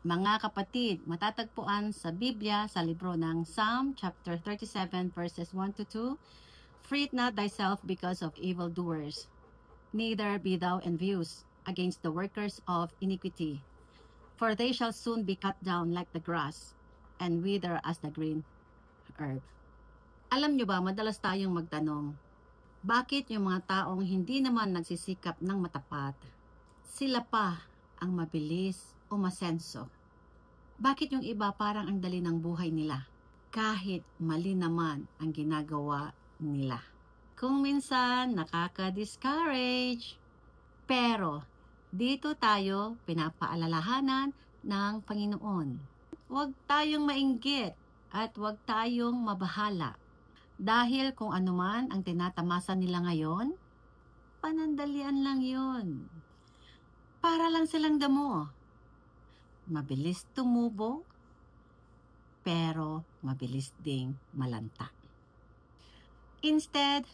Mga kapatid, matatagpuan sa Biblia sa libro ng Psalm chapter 37 verses 1 to 2. Fret not thyself because of evildoers, neither be thou envious against the workers of iniquity. For they shall soon be cut down like the grass, and wither as the green herb. Alam nyo ba, madalas tayong magtanong, bakit yung mga taong hindi naman nagsisikap ng matapat, sila pa ang mabilis umasenso? Bakit yung iba parang ang dali ng buhay nila, kahit mali naman ang ginagawa nila? Kung minsan nakaka-discourage, pero dito tayo pinapaalalahanan ng Panginoon. Huwag tayong mainggit at huwag tayong mabahala. Dahil kung anuman ang tinatamasa nila ngayon, panandalian lang yun. Para lang silang damo. Mabilis tumubo, pero mabilis ding malanta. Instead,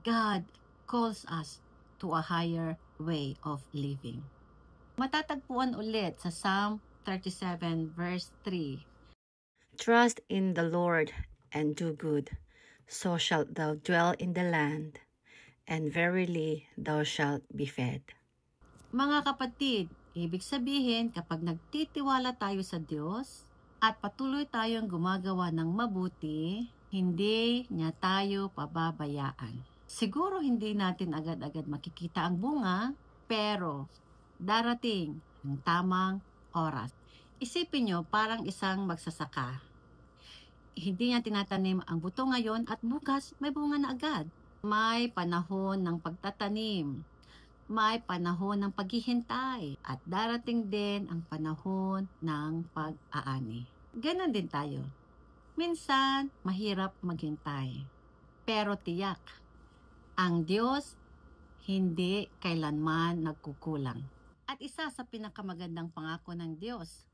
God calls us to a higher way of living. Matatagpuan ulit sa Psalm 37 verse 3. Trust in the Lord and do good, so shalt thou dwell in the land, and verily thou shalt be fed. Mga kapatid, ibig sabihin kapag nagtitiwala tayo sa Diyos at patuloy tayong gumagawa ng mabuti, hindi niya tayo pababayaan. Siguro hindi natin agad-agad makikita ang bunga, pero darating ang tamang oras. Isipin nyo parang isang magsasaka. Hindi niya tinatanim ang buto ngayon at bukas may bunga na agad. May panahon ng pagtatanim. May panahon ng paghihintay at darating din ang panahon ng pag-aani. Ganon din tayo. Minsan, mahirap maghintay. Pero tiyak, ang Diyos hindi kailanman nagkukulang. At isa sa pinakamagandang pangako ng Diyos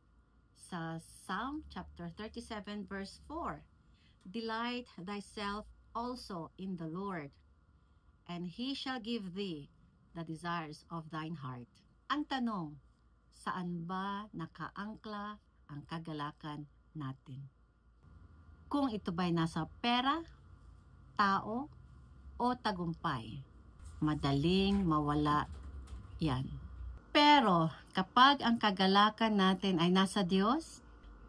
sa Psalm chapter 37 verse 4, delight thyself also in the Lord, and He shall give thee the desires of thine heart. Ang tanong, saan ba nakaangkla ang kagalakan natin? Kung ito ba'y nasa pera, tao, o tagumpay, madaling mawala yan. Pero kapag ang kagalakan natin ay nasa Diyos,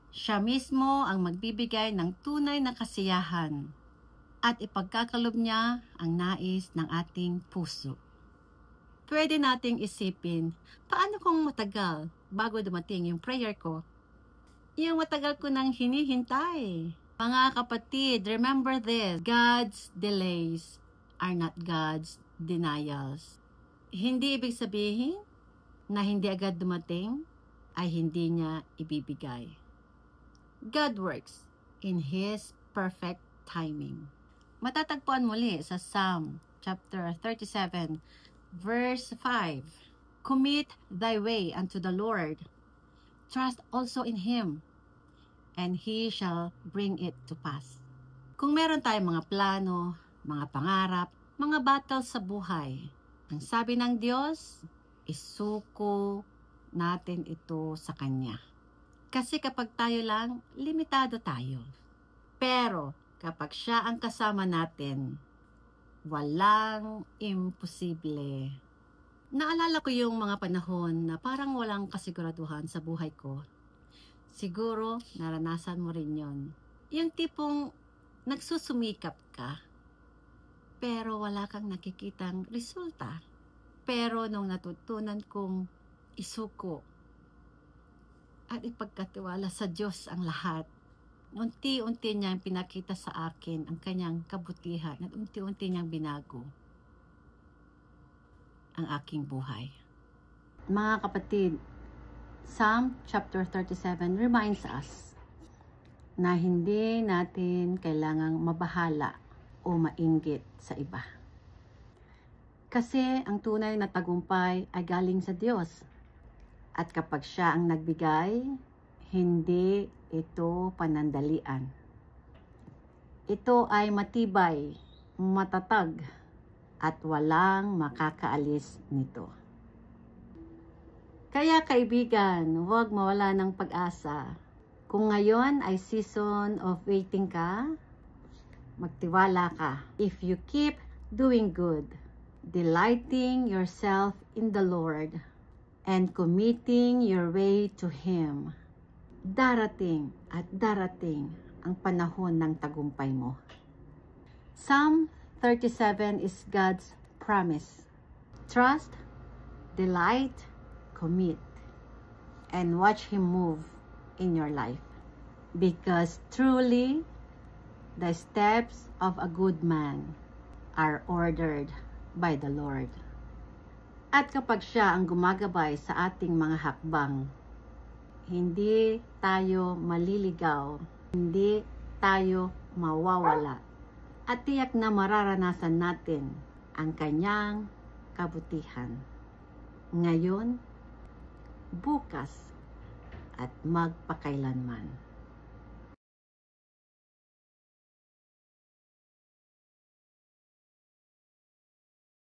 siya mismo ang magbibigay ng tunay na kasiyahan at ipagkakalob niya ang nais ng ating puso. Pwede nating isipin, paano kung matagal bago dumating yung prayer ko? Yung matagal ko nang hinihintay. Mga kapatid, remember this, God's delays are not God's denials. Hindi ibig sabihin na hindi agad dumating ay hindi niya ibibigay. God works in His perfect timing. Matatagpuan muli sa Psalm chapter 37 verse 5. Commit thy way unto the Lord. Trust also in Him, and He shall bring it to pass. Kung meron tayong mga plano, mga pangarap, mga battles sa buhay, ang sabi ng Diyos, isuko natin ito sa Kanya. Kasi kapag tayo lang, limitado tayo. Pero kapag siya ang kasama natin, walang imposible. Naalala ko yung mga panahon na parang walang kasiguraduhan sa buhay ko. Siguro naranasan mo rin yon. Yung tipong nagsusumikap ka, pero wala kang nakikitang resulta. Pero nung natutunan kong isuko at ipagkatiwala sa Diyos ang lahat, unti-unti niyang pinakita sa akin ang kanyang kabutihan at unti-unti niyang binago ang aking buhay. Mga kapatid, Psalm chapter 37 reminds us na hindi natin kailangang mabahala o mainggit sa iba. Kasi ang tunay na tagumpay ay galing sa Diyos. At kapag siya ang nagbigay, hindi ito panandalian. Ito ay matibay, matatag, at walang makakaalis nito. Kaya kaibigan, huwag mawala ng pag-asa. Kung ngayon ay season of waiting ka, magtiwala ka. If you keep doing good, delighting yourself in the Lord, and committing your way to Him, darating at darating ang panahon ng tagumpay mo. Psalm 37 is God's promise. Trust, delight, commit, and watch Him move in your life. Because truly, the steps of a good man are ordered by the Lord. At kapag siya ang gumagabay sa ating mga hakbang, hindi tayo maliligaw, hindi tayo mawawala, at tiyak na mararanasan natin ang kanyang kabutihan. Ngayon, bukas, at magpakailanman.